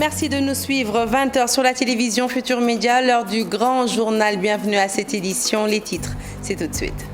Merci de nous suivre. 20h sur la télévision Futur Média, l'heure du grand journal. Bienvenue à cette édition. Les titres, c'est tout de suite.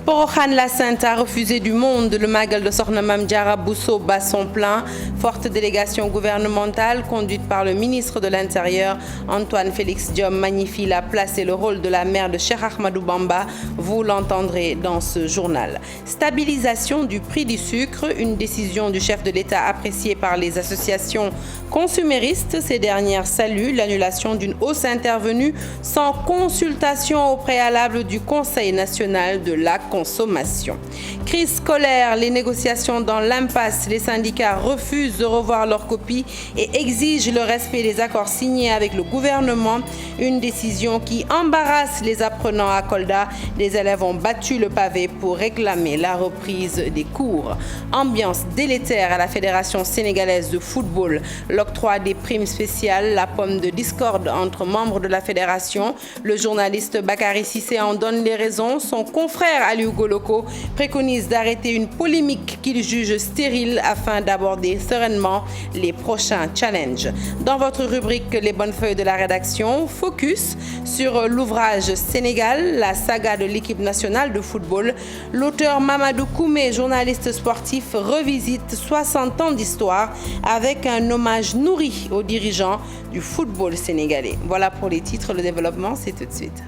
Porokhane la Sainte a refusé du monde. Le Magal de Sokhna Mame Diarra Bousso bat son plein. Forte délégation gouvernementale conduite par le ministre de l'Intérieur, Antoine Félix Diome, magnifie la place et le rôle de la mère de Cheikh Ahmadou Bamba. Vous l'entendrez dans ce journal. Stabilisation du prix du sucre, une décision du chef de l'État appréciée par les associations consuméristes. Ces dernières saluent l'annulation d'une hausse intervenue sans consultation au préalable du Conseil national de la consommation. Crise scolaire, les négociations dans l'impasse. Les syndicats refusent de revoir leur copie et exigent le respect des accords signés avec le gouvernement. Une décision qui embarrasse les apprenants à Kolda. Les élèves ont battu le pavé pour réclamer la reprise des cours. Ambiance délétère à la Fédération sénégalaise de football. L'octroi des primes spéciales, la pomme de discorde entre membres de la fédération. Le journaliste Bakary Cissé en donne les raisons. Son confrère Aliou Goloko préconise d'arrêter une polémique qu'il juge stérile afin d'aborder sereinement les prochains challenges. Dans votre rubrique Les bonnes feuilles de la rédaction, focus sur l'ouvrage Sénégal, la saga de l'équipe nationale de football. L'auteur Mamadou Koumé, journaliste sportif, revisite 60 ans d'histoire avec un hommage nourri aux dirigeants du football sénégalais. Voilà pour les titres, le développement, c'est tout de suite.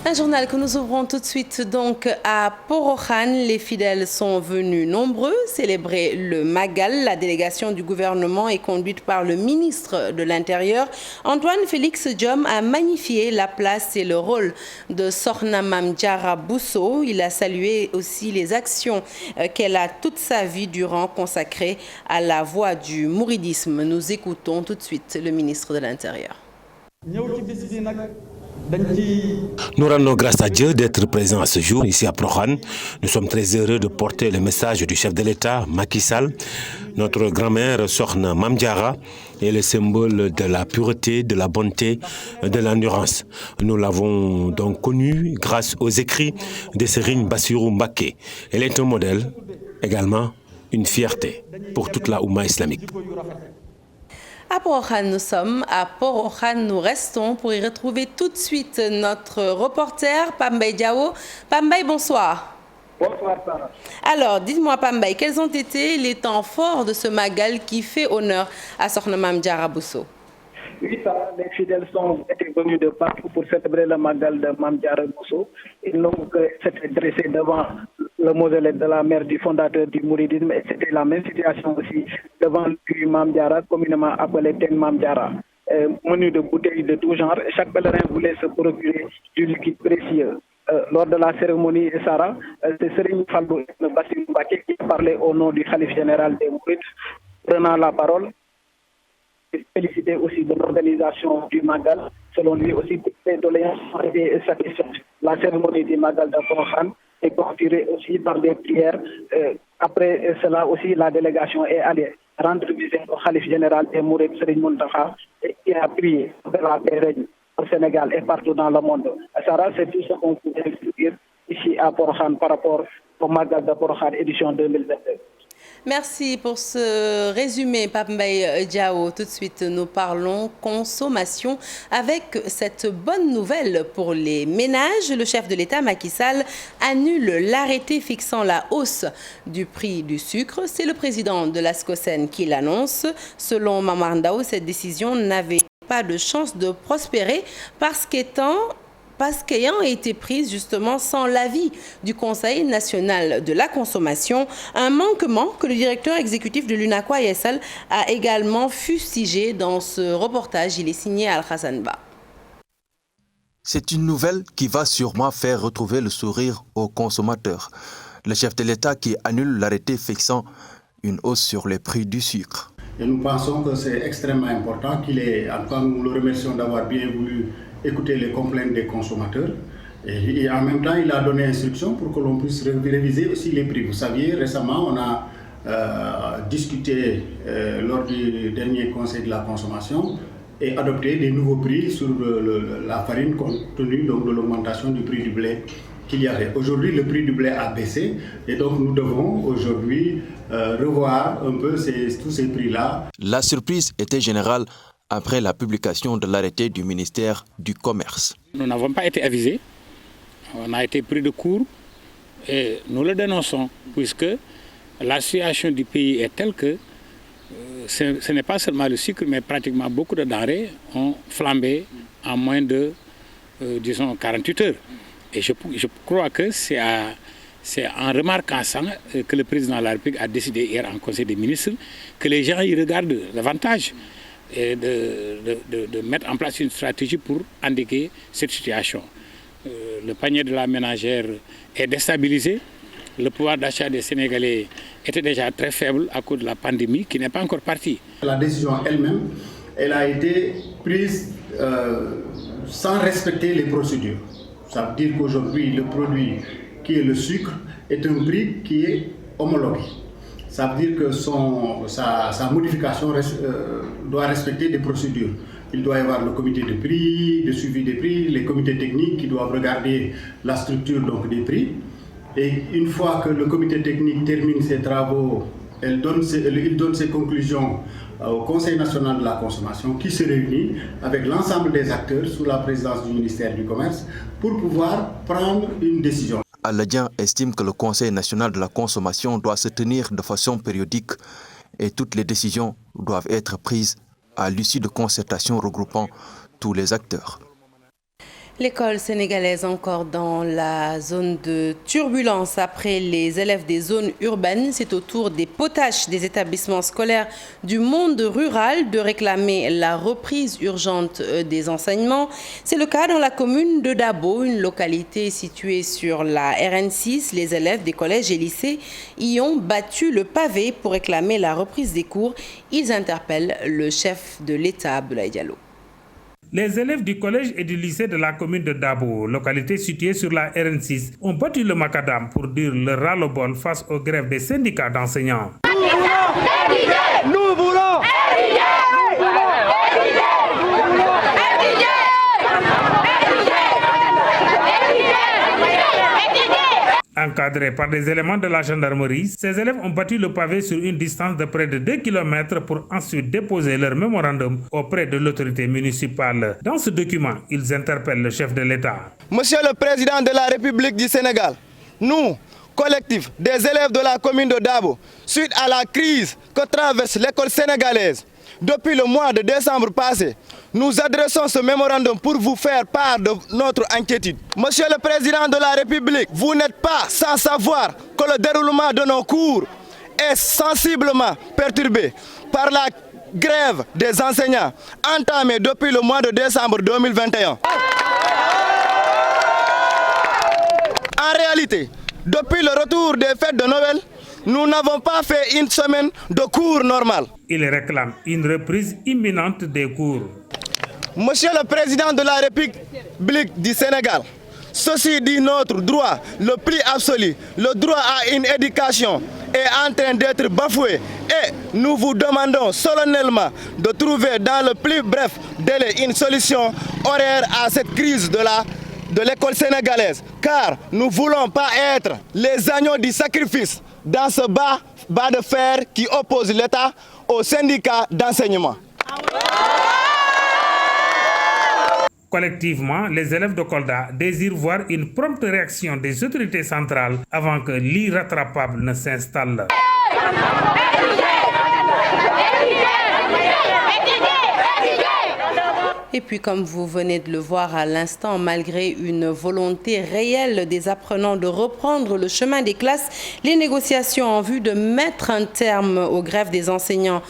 Un journal que nous ouvrons tout de suite donc à Porokhane. Les fidèles sont venus nombreux célébrer le Magal. La délégation du gouvernement est conduite par le ministre de l'Intérieur. Antoine Félix Diome a magnifié la place et le rôle de Sokhna Mame Diarra Bousso. Il a salué aussi les actions qu'elle a toute sa vie durant consacrées à la voie du mouridisme. Nous écoutons tout de suite le ministre de l'Intérieur. Nous rendons grâce à Dieu d'être présents à ce jour ici à Porokhane. Nous sommes très heureux de porter le message du chef de l'État, Macky Sall. Notre grand-mère Sokhna Mame Diarra est le symbole de la pureté, de la bonté, de l'endurance. Nous l'avons donc connue grâce aux écrits de Serigne Bassirou Mbacké. Elle est un modèle, également une fierté pour toute la Oumma islamique. À Porokhane, nous sommes. À Porokhane, nous restons pour y retrouver tout de suite notre reporter, Pambay Diao. Pambay, bonsoir. Bonsoir, Sarah. Alors, dites-moi, Pambay, quels ont été les temps forts de ce Magal qui fait honneur à Sokhna Mame Diarra Bousso? Oui, Sarah, les fidèles sont venus de partout pour célébrer le Magal de Mame Diarra Bousso. Ils n'ont s'étaient dressés devant le mausolée de la mère du fondateur du mouridisme, et c'était la même situation aussi devant le puits Mame Diarra, communément appelé Ten Mame Diarra. Menu de bouteilles de tout genre, chaque pèlerin voulait se procurer du liquide précieux. Lors de la cérémonie, Sarah, c'est Serigne Fallou Bassirou Mbacké qui parlait au nom du khalife général des Mourides, prenant la parole. Féliciter aussi de l'organisation du Magal. Selon lui aussi, toutes les doléances ont été satisfaites. La cérémonie du Magal de Porokhane est clôturée aussi par des prières. Après cela aussi, la délégation est allée rendre visite au khalife général des Mourides, Serigne Mountakha, qui a prié que la paix règne au Sénégal et partout dans le monde. Sarah, c'est tout ce qu'on peut dire ici à Porokhane par rapport au Magal de Porokhane édition 2022. Merci pour ce résumé, Pambay Diao. Tout de suite, nous parlons consommation avec cette bonne nouvelle pour les ménages. Le chef de l'État, Macky Sall, annule l'arrêté fixant la hausse du prix du sucre. C'est le président de la SCOSEN qui l'annonce. Selon Mamar Ndao, cette décision n'avait pas de chance de prospérer parce qu'ayant été prise justement sans l'avis du Conseil national de la consommation, un manquement que le directeur exécutif de l'UNACOIS Yessal a également fustigé dans ce reportage. Il est signé Al-Hassan Ba. C'est une nouvelle qui va sûrement faire retrouver le sourire aux consommateurs. Le chef de l'État qui annule l'arrêté fixant une hausse sur les prix du sucre. Et nous pensons que c'est extrêmement important qu'il ait, en tout cas nous le remercions d'avoir bien voulu écouter les complaintes des consommateurs. Et en même temps, il a donné instruction pour que l'on puisse réviser aussi les prix. Vous saviez, récemment, on a discuté lors du dernier Conseil de la consommation et adopté des nouveaux prix sur la farine compte tenu donc, de l'augmentation du prix du blé qu'il y avait. Aujourd'hui, le prix du blé a baissé et donc nous devons aujourd'hui revoir un peu tous ces prix-là. La surprise était générale après la publication de l'arrêté du ministère du Commerce. Nous n'avons pas été avisés, on a été pris de court et nous le dénonçons puisque la situation du pays est telle que ce n'est pas seulement le sucre mais pratiquement beaucoup de denrées ont flambé en moins de, disons, 48 heures. Et je crois que c'est en remarquant ça que le président de la République a décidé hier en Conseil des ministres que les gens y regardent davantage et de mettre en place une stratégie pour endiguer cette situation. Le panier de la ménagère est déstabilisé. Le pouvoir d'achat des Sénégalais était déjà très faible à cause de la pandémie qui n'est pas encore partie. La décision elle-même, elle a été prise sans respecter les procédures. Ça veut dire qu'aujourd'hui, le produit qui est le sucre est un prix qui est homologué. Ça veut dire que sa modification doit respecter des procédures. Il doit y avoir le comité de prix, de suivi des prix, les comités techniques qui doivent regarder la structure donc, des prix. Et une fois que le comité technique termine ses travaux, il donne ses conclusions au Conseil national de la consommation qui se réunit avec l'ensemble des acteurs sous la présidence du ministère du Commerce pour pouvoir prendre une décision. Aladjian estime que le Conseil national de la consommation doit se tenir de façon périodique et toutes les décisions doivent être prises à l'issue de concertations regroupant tous les acteurs. L'école sénégalaise encore dans la zone de turbulence après les élèves des zones urbaines. C'est au tour des potaches des établissements scolaires du monde rural de réclamer la reprise urgente des enseignements. C'est le cas dans la commune de Dabo, une localité située sur la RN6. Les élèves des collèges et lycées y ont battu le pavé pour réclamer la reprise des cours. Ils interpellent le chef de l'État, Abdoulaye Diallo. Les élèves du collège et du lycée de la commune de Dabo, localité située sur la RN6, ont battu le macadam pour dire leur ras-le-bol face aux grèves des syndicats d'enseignants. Nous voulons Encadrés par des éléments de la gendarmerie, ces élèves ont battu le pavé sur une distance de près de 2 km pour ensuite déposer leur mémorandum auprès de l'autorité municipale. Dans ce document, ils interpellent le chef de l'État. Monsieur le Président de la République du Sénégal, nous, collectif des élèves de la commune de Dabo, suite à la crise que traverse l'école sénégalaise, depuis le mois de décembre passé, nous adressons ce mémorandum pour vous faire part de notre inquiétude. Monsieur le Président de la République, vous n'êtes pas sans savoir que le déroulement de nos cours est sensiblement perturbé par la grève des enseignants entamée depuis le mois de décembre 2021. En réalité, depuis le retour des fêtes de Noël, nous n'avons pas fait une semaine de cours normal. Il réclame une reprise imminente des cours. Monsieur le Président de la République du Sénégal, ceci dit notre droit, le plus absolu, le droit à une éducation est en train d'être bafoué et nous vous demandons solennellement de trouver dans le plus bref délai une solution horaire à cette crise de l'école sénégalaise, car nous ne voulons pas être les agneaux du sacrifice dans ce bas de fer qui oppose l'État aux syndicats d'enseignement. Collectivement, les élèves de Kolda désirent voir une prompte réaction des autorités centrales avant que l'irrattrapable ne s'installe. Et puis, comme vous venez de le voir à l'instant, malgré une volonté réelle des apprenants de reprendre le chemin des classes, les négociations en vue de mettre un terme aux grèves des enseignants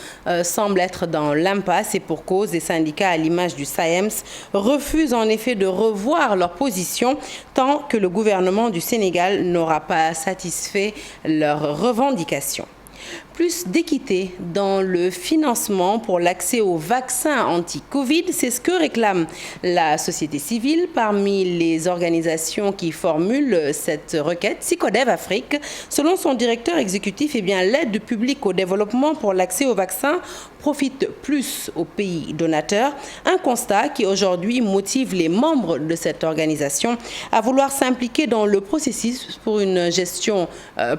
semblent être dans l'impasse. Et pour cause, les syndicats, à l'image du SAEMS, refusent en effet de revoir leur position tant que le gouvernement du Sénégal n'aura pas satisfait leurs revendications. plus d'équité dans le financement pour l'accès aux vaccins anti-Covid. C'est ce que réclame la société civile. Parmi les organisations qui formulent cette requête, Sicodev Afrique, selon son directeur exécutif, l'aide publique au développement pour l'accès aux vaccins profite plus aux pays donateurs. Un constat qui aujourd'hui motive les membres de cette organisation à vouloir s'impliquer dans le processus pour une gestion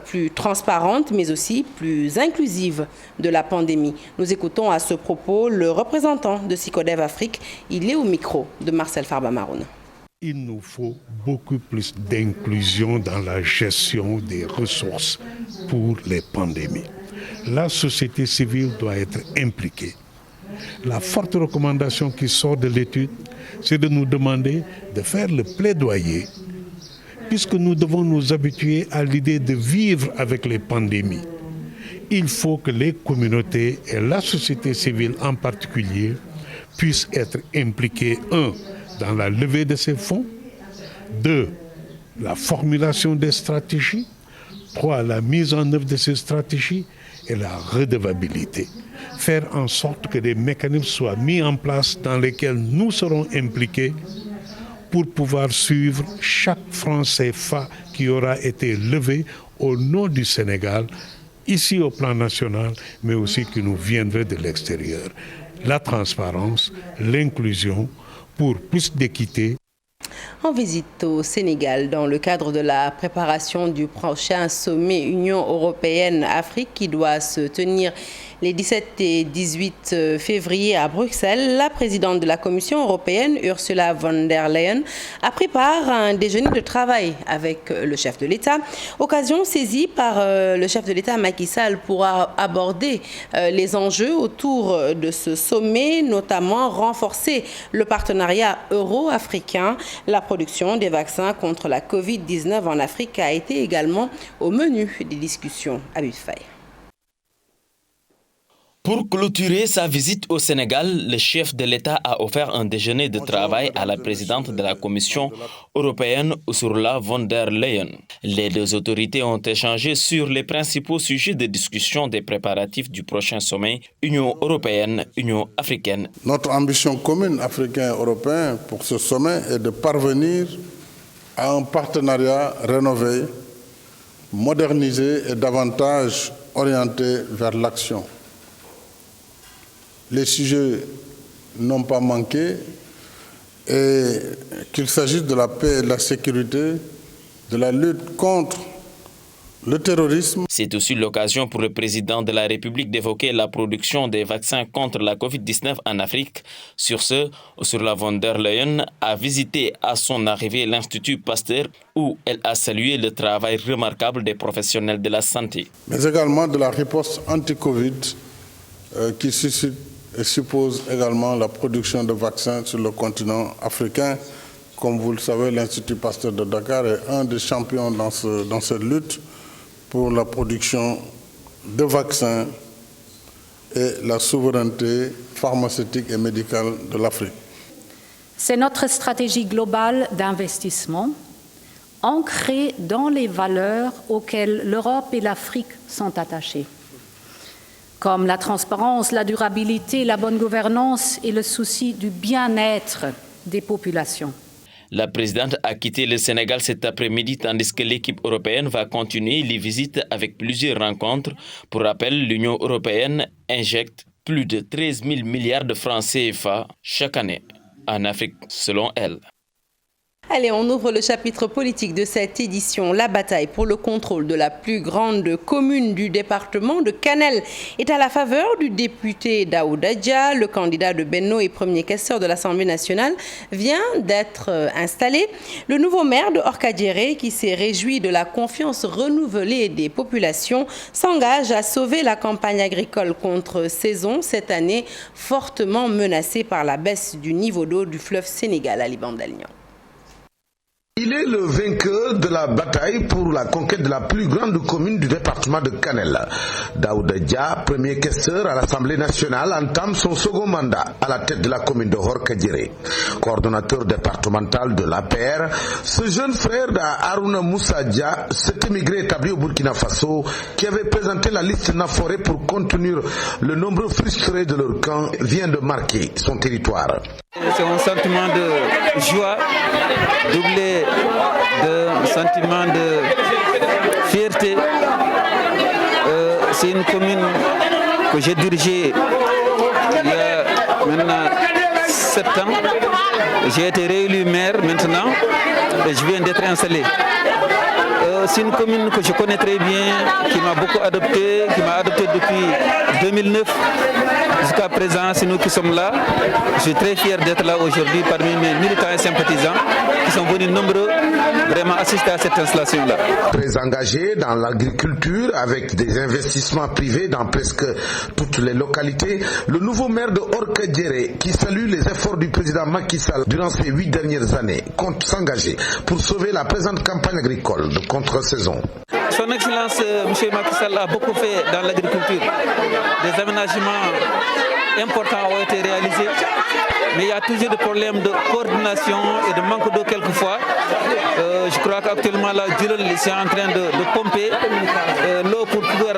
plus transparente, mais aussi plus inclusive de la pandémie. Nous écoutons à ce propos le représentant de Sicodev Afrique. Il est au micro de Marcel Farba-Maroun. Il nous faut beaucoup plus d'inclusion dans la gestion des ressources pour les pandémies. La société civile doit être impliquée. La forte recommandation qui sort de l'étude, c'est de nous demander de faire le plaidoyer, puisque nous devons nous habituer à l'idée de vivre avec les pandémies. Il faut que les communautés et la société civile en particulier puissent être impliquées, 1, dans la levée de ces fonds, 2, la formulation des stratégies, 3, la mise en œuvre de ces stratégies et la redevabilité. Faire en sorte que des mécanismes soient mis en place dans lesquels nous serons impliqués pour pouvoir suivre chaque franc CFA qui aura été levé au nom du Sénégal, ici au plan national, mais aussi qui nous viendrait de l'extérieur. La transparence, l'inclusion pour plus d'équité. En visite au Sénégal dans le cadre de la préparation du prochain sommet Union européenne-Afrique qui doit se tenir les 17 et 18 février à Bruxelles, la présidente de la Commission européenne, Ursula von der Leyen, a pris part à un déjeuner de travail avec le chef de l'État. Occasion saisie par le chef de l'État Macky Sall pour aborder les enjeux autour de ce sommet, notamment renforcer le partenariat euro-africain. La production des vaccins contre la Covid-19 en Afrique a été également au menu des discussions à Buffet. Pour clôturer sa visite au Sénégal, le chef de l'État a offert un déjeuner de travail à la présidente de la Commission européenne, Ursula von der Leyen. Les deux autorités ont échangé sur les principaux sujets de discussion des préparatifs du prochain sommet Union européenne-Union africaine. Notre ambition commune africain-européen pour ce sommet est de parvenir à un partenariat rénové, modernisé et davantage orienté vers l'action. Les sujets n'ont pas manqué, et qu'il s'agisse de la paix et de la sécurité, de la lutte contre le terrorisme. C'est aussi l'occasion pour le président de la République d'évoquer la production des vaccins contre la Covid-19 en Afrique. Sur ce, Ursula von der Leyen a visité à son arrivée l'Institut Pasteur où elle a salué le travail remarquable des professionnels de la santé. Mais également de la riposte anti-Covid qui suscite et suppose également la production de vaccins sur le continent africain. Comme vous le savez, l'Institut Pasteur de Dakar est un des champions dans cette lutte pour la production de vaccins et la souveraineté pharmaceutique et médicale de l'Afrique. C'est notre stratégie globale d'investissement, ancrée dans les valeurs auxquelles l'Europe et l'Afrique sont attachées, comme la transparence, la durabilité, la bonne gouvernance et le souci du bien-être des populations. La présidente a quitté le Sénégal cet après-midi tandis que l'équipe européenne va continuer les visites avec plusieurs rencontres. Pour rappel, l'Union européenne injecte plus de 13 000 milliards de francs CFA chaque année en Afrique, selon elle. Allez, on ouvre le chapitre politique de cette édition. La bataille pour le contrôle de la plus grande commune du département de Kanel est à la faveur du député Daouda Dia. Le candidat de Benno et premier questeur de l'Assemblée nationale vient d'être installé. Le nouveau maire de Orkadiéré, qui s'est réjoui de la confiance renouvelée des populations, s'engage à sauver la campagne agricole contre saison cette année fortement menacée par la baisse du niveau d'eau du fleuve Sénégal à Liban d'Alnian. Il est le vainqueur de la bataille pour la conquête de la plus grande commune du département de Kanel. Daouda Dia, premier questeur à l'Assemblée nationale, entame son second mandat à la tête de la commune de Horkadjere. Coordonnateur départemental de l'APR, ce jeune frère d'Harouna Moussa Dia, cet émigré établi au Burkina Faso, qui avait présenté la liste Naforé pour contenir le nombre frustré de leur camp, vient de marquer son territoire. C'est un sentiment de joie doublé d'un sentiment de fierté. C'est une commune que j'ai dirigée il y a maintenant 7 ans. J'ai été réélu maire maintenant et je viens d'être installé. C'est une commune que je connais très bien, qui m'a beaucoup adopté, depuis 2009. Jusqu'à présent, c'est nous qui sommes là. Je suis très fier d'être là aujourd'hui parmi mes militants et sympathisants qui sont venus nombreux vraiment assister à cette installation-là. Très engagé dans l'agriculture avec des investissements privés dans presque toutes les localités, le nouveau maire de Horkadjere, qui salue les efforts du président Macky Sall durant ces 8 dernières années, compte s'engager pour sauver la présente campagne agricole de contre-saison. Son Excellence, M. Macky Sall, a beaucoup fait dans l'agriculture. Des aménagements importants ont été réalisés, mais il y a toujours des problèmes de coordination et de manque d'eau quelquefois. Je crois qu'actuellement, la Djulol est en train de pomper l'eau pour pouvoir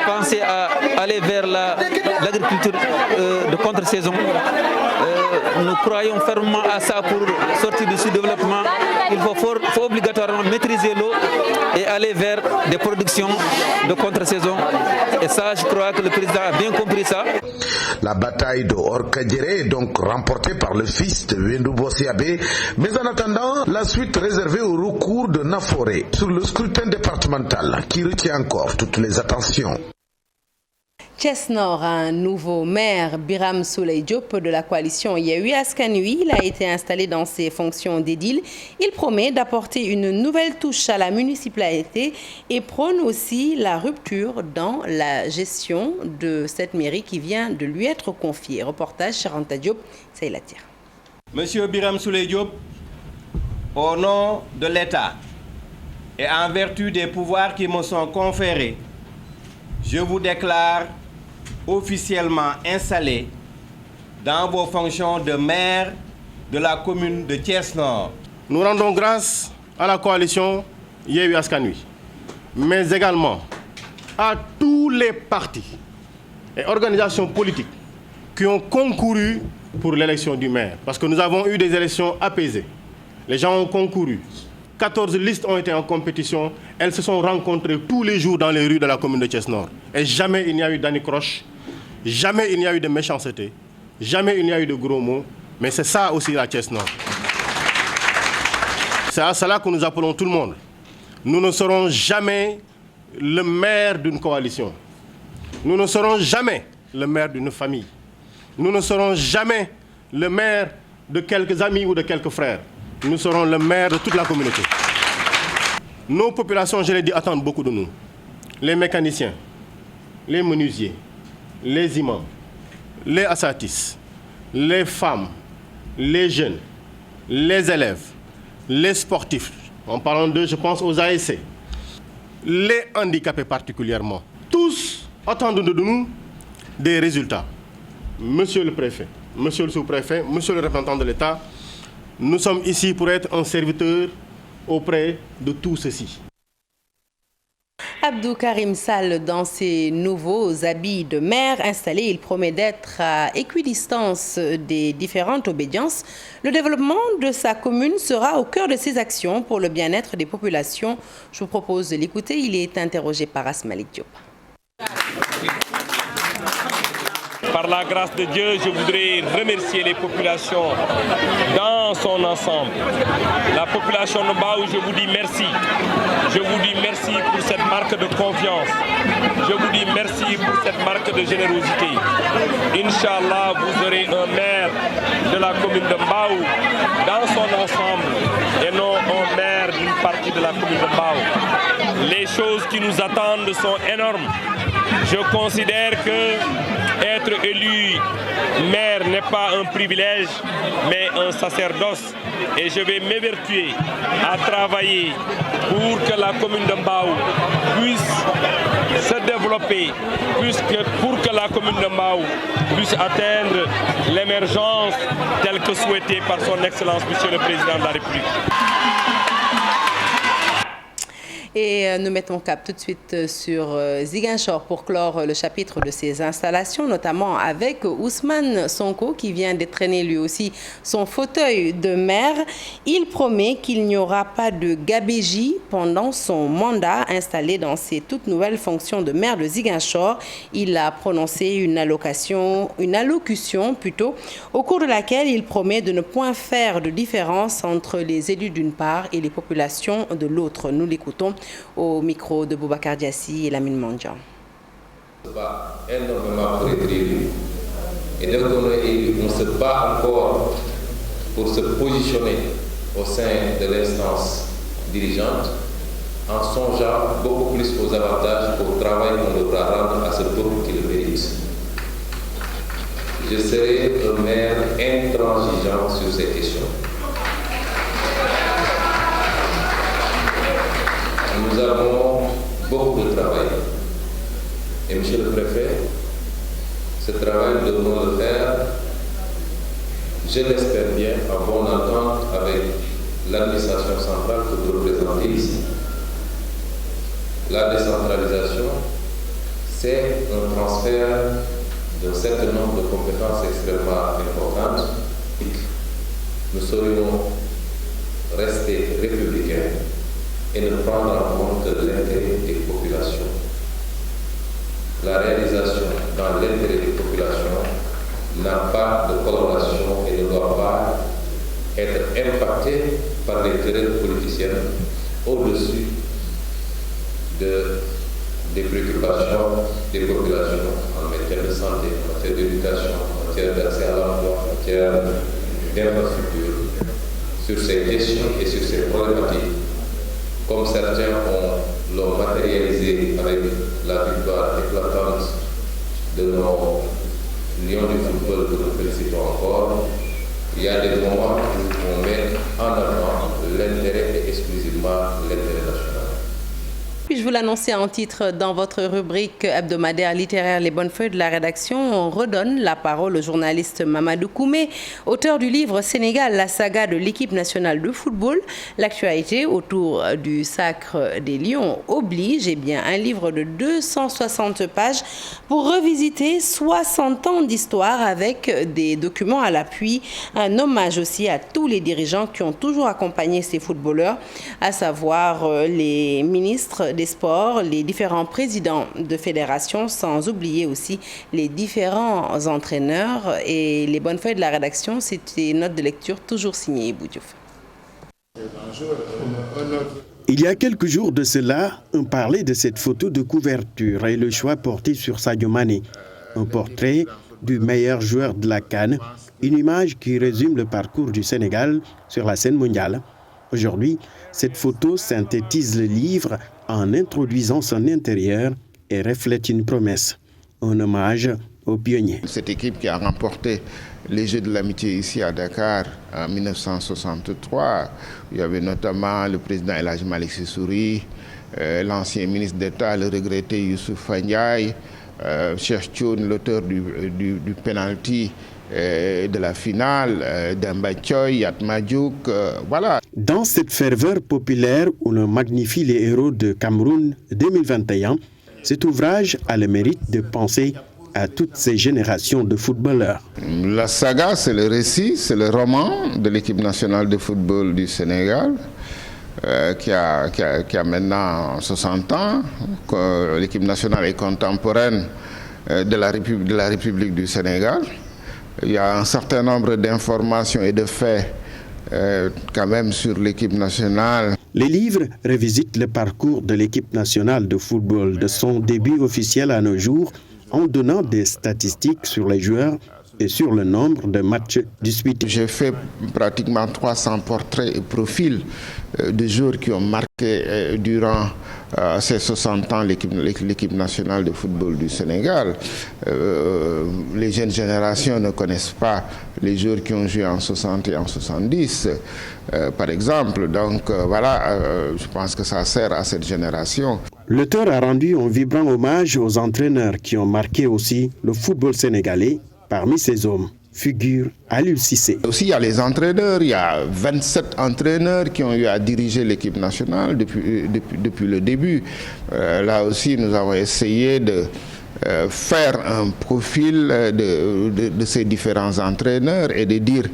penser à aller vers l'agriculture de contre-saison. Nous croyons fermement à ça pour sortir du sous-développement. Il faut obligatoirement maîtriser l'eau et aller vers des productions de contre-saison. Et ça, je crois que le président a bien compris ça. La bataille de Horkadjere est donc remportée par le fils de Wendou Bossiabé, mais en attendant, la suite réservée au recours de Naforé sur le scrutin départemental qui retient encore toutes les attentions. Thiès Nord a un nouveau maire, Biram Souleye Diop de la coalition Yewwi Askan Wi. Il a été installé dans ses fonctions d'édile. Il promet d'apporter une nouvelle touche à la municipalité et prône aussi la rupture dans la gestion de cette mairie qui vient de lui être confiée. Reportage Charanta Diop, c'est la tire. Monsieur Biram Souleye Diop, au nom de l'État et en vertu des pouvoirs qui me sont conférés, je vous déclare officiellement installé dans vos fonctions de maire de la commune de Thiès Nord. Nous rendons grâce à la coalition Yewwi Askan Wi, mais également à tous les partis et organisations politiques qui ont concouru pour l'élection du maire. Parce que nous avons eu des élections apaisées. Les gens ont concouru. 14 listes ont été en compétition. Elles se sont rencontrées tous les jours dans les rues de la commune de Thiès Nord. Et jamais il n'y a eu d'anicroche, jamais il n'y a eu de méchanceté, jamais il n'y a eu de gros mots. Mais c'est ça aussi la Thiès Nord. C'est à cela que nous appelons tout le monde. Nous ne serons jamais le maire d'une coalition. Nous ne serons jamais le maire d'une famille. Nous ne serons jamais le maire de quelques amis ou de quelques frères. Nous serons le maire de toute la communauté. Nos populations, je l'ai dit, attendent beaucoup de nous. Les mécaniciens, les menuisiers, les imams, les assatis, les femmes, les jeunes, les élèves, les sportifs. En parlant d'eux, je pense aux ASC. Les handicapés particulièrement. Tous attendent de nous des résultats. Monsieur le préfet, monsieur le sous-préfet, monsieur le représentant de l'État, nous sommes ici pour être un serviteur auprès de tout ceci. Abdou Karim Sall, dans ses nouveaux habits de maire installé, il promet d'être à équidistance des différentes obédiences. Le développement de sa commune sera au cœur de ses actions pour le bien-être des populations. Je vous propose de l'écouter. Il est interrogé par Asmalik Diop. Par la grâce de Dieu, je voudrais remercier les populations dans son ensemble. La population de Mbao, je vous dis merci. Je vous dis merci pour cette marque de confiance. Je vous dis merci pour cette marque de générosité. Inch'Allah, vous aurez un maire de la commune de Mbao dans son ensemble et non un maire d'une partie de la commune de Mbao. Les choses qui nous attendent sont énormes. Je considère que être élu maire n'est pas un privilège, mais un sacerdoce. Et je vais m'évertuer à travailler pour que la commune de Mbao puisse se développer, pour que la commune de Mbao puisse atteindre l'émergence telle que souhaitée par son Excellence, Monsieur le Président de la République. Et nous mettons cap tout de suite sur Ziguinchor pour clore le chapitre de ses installations, notamment avec Ousmane Sonko qui vient d'étraîner lui aussi son fauteuil de maire. Il promet qu'il n'y aura pas de gabégie pendant son mandat installé dans ses toutes nouvelles fonctions de maire de Ziguinchor. Il a prononcé une allocution au cours de laquelle il promet de ne point faire de différence entre les élus d'une part et les populations de l'autre. Nous l'écoutons au micro de Boubacar Diassi et Lamine Mandian. On se bat énormément pour être élu. Et dès qu'on est élu, on se bat encore pour se positionner au sein de l'instance dirigeante en songeant beaucoup plus aux avantages au travail qu'on devra rendre à ce peuple qui le mérite. Je serai un maire intransigeant sur ces questions. Nous avons beaucoup de travail. Et monsieur le préfet, ce travail, nous devons le faire, je l'espère bien, en bonne entente avec l'administration centrale que vous représentez ici. La décentralisation, c'est un transfert d'un certain nombre de compétences extrêmement importantes. Nous saurions rester républicains et ne prendre en compte l'intérêt des populations. La réalisation dans l'intérêt des populations n'a pas de coloration et ne doit pas être impactée par les querelles politiciennes au-dessus des préoccupations des populations en matière de santé, en matière d'éducation, en matière d'accès à l'emploi, en matière d'infrastructure. Sur ces questions et sur ces problématiques, comme certains l'ont matérialisé avec la victoire éclatante de nos lions du football que nous félicitons encore, il y a des moments où on met en avant l'intérêt et exclusivement l'intérêt national. Puis-je vous l'annoncer en titre dans votre rubrique hebdomadaire littéraire Les Bonnes Feuilles de la rédaction, on redonne la parole au journaliste Mamadou Koumé, auteur du livre Sénégal, la saga de l'équipe nationale de football. L'actualité autour du sacre des Lions oblige, un livre de 260 pages pour revisiter 60 ans d'histoire avec des documents à l'appui. Un hommage aussi à tous les dirigeants qui ont toujours accompagné ces footballeurs, à savoir les ministres des Sports, les différents présidents de fédérations, sans oublier aussi les différents entraîneurs. Et les bonnes feuilles de la rédaction, c'est des notes de lecture toujours signées Ibou Diouf. Il y a quelques jours de cela, on parlait de cette photo de couverture et le choix porté sur Sadio Mané. Un portrait du meilleur joueur de la CAN, une image qui résume le parcours du Sénégal sur la scène mondiale. Aujourd'hui, cette photo synthétise le livre en introduisant son intérieur et reflète une promesse, un hommage aux pionniers. Cette équipe qui a remporté les Jeux de l'amitié ici à Dakar en 1963, il y avait notamment le président El Hadji Malick Sy Souris, l'ancien ministre d'État, le regretté Youssouf Ndiaye, Cheikh Thioune, l'auteur du penalty de la finale, Demba Thioye, Yatma Diouk, voilà. Dans cette ferveur populaire où l'on magnifie les héros de Cameroun 2021, cet ouvrage a le mérite de penser à toutes ces générations de footballeurs. La saga, c'est le récit, c'est le roman de l'équipe nationale de football du Sénégal, qui a maintenant 60 ans. L'équipe nationale est contemporaine de la République du Sénégal. Il y a un certain nombre d'informations et de faits quand même sur l'équipe nationale. Les livres revisitent le parcours de l'équipe nationale de football de son début officiel à nos jours en donnant des statistiques sur les joueurs et sur le nombre de matchs disputés. J'ai fait pratiquement 300 portraits et profils de joueurs qui ont marqué durant ces 60 ans l'équipe nationale de football du Sénégal. Les jeunes générations ne connaissent pas les joueurs qui ont joué en 60 et en 70, par exemple. Donc voilà, je pense que ça sert à cette génération. L'auteur a rendu un vibrant hommage aux entraîneurs qui ont marqué aussi le football sénégalais. Parmi ces hommes figure Aliou Cissé. Aussi, il y a les entraîneurs. Il y a 27 entraîneurs qui ont eu à diriger l'équipe nationale depuis le début. Là aussi, nous avons essayé de faire un profil de ces différents entraîneurs et de dire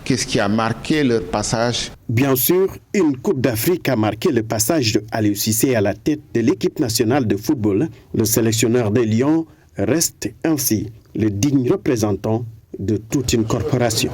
qu'est-ce qui a marqué leur passage. Bien sûr, une Coupe d'Afrique a marqué le passage de Aliou Cissé à la tête de l'équipe nationale de football. Le sélectionneur des Lions reste ainsi le digne représentant de toute une corporation.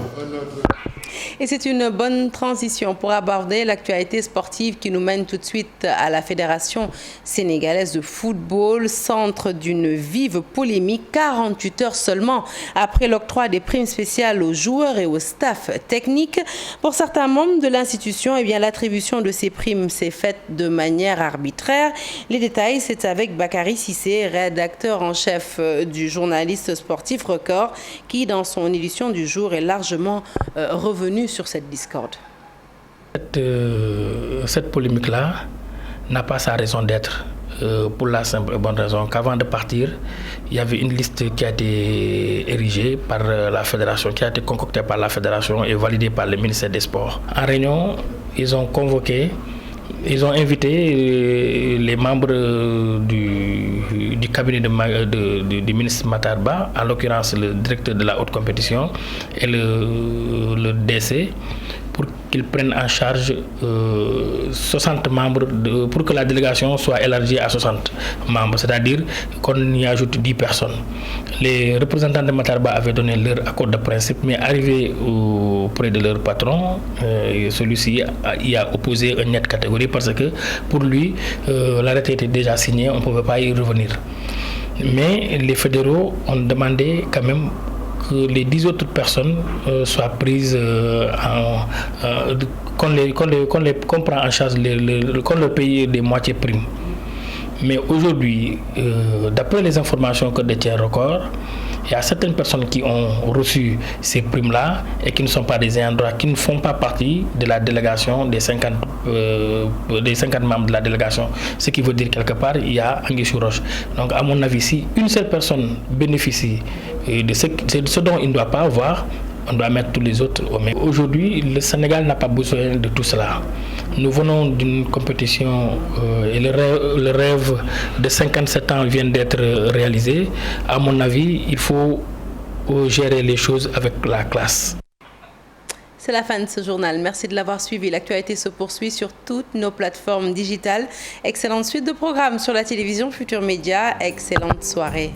Et c'est une bonne transition pour aborder l'actualité sportive qui nous mène tout de suite à la Fédération sénégalaise de football, centre d'une vive polémique 48 heures seulement après l'octroi des primes spéciales aux joueurs et au staff technique. Pour certains membres de l'institution, l'attribution de ces primes s'est faite de manière arbitraire. Les détails, c'est avec Bakary Cissé, rédacteur en chef du journaliste sportif Record, qui dans son édition du jour est largement revenu sur cette discorde. Cette polémique-là n'a pas sa raison d'être pour la simple et bonne raison qu'avant de partir, il y avait une liste qui a été érigée par la fédération, qui a été concoctée par la fédération et validée par le ministère des Sports. En réunion, ils ont invité les membres du cabinet du ministre Matar Ba, en l'occurrence le directeur de la haute compétition et le DC, pour qu'ils prennent en charge 60 membres, pour que la délégation soit élargie à 60 membres, c'est-à-dire qu'on y ajoute 10 personnes. Les représentants de Matar Ba avaient donné leur accord de principe, mais arrivé auprès de leur patron, celui-ci y a opposé une nette catégorie parce que pour lui, l'arrêté était déjà signé, on ne pouvait pas y revenir. Mais les fédéraux ont demandé quand même que les 10 autres personnes soient prises qu'on prend en charge, qu'on leur paye des moitiés primes. Mais aujourd'hui, d'après les informations que détient Record, il y a certaines personnes qui ont reçu ces primes-là et qui ne sont pas des ayants droit, qui ne font pas partie de la délégation des 50 membres de la délégation. Ce qui veut dire quelque part, il y a anguille sous roche. Donc à mon avis, si une seule personne bénéficie de ce dont il ne doit pas avoir, on doit mettre tous les autres au même. Aujourd'hui, le Sénégal n'a pas besoin de tout cela. Nous venons d'une compétition et le rêve de 57 ans vient d'être réalisé. À mon avis, il faut gérer les choses avec la classe. C'est la fin de ce journal. Merci de l'avoir suivi. L'actualité se poursuit sur toutes nos plateformes digitales. Excellente suite de programmes sur la télévision Futur Média. Excellente soirée.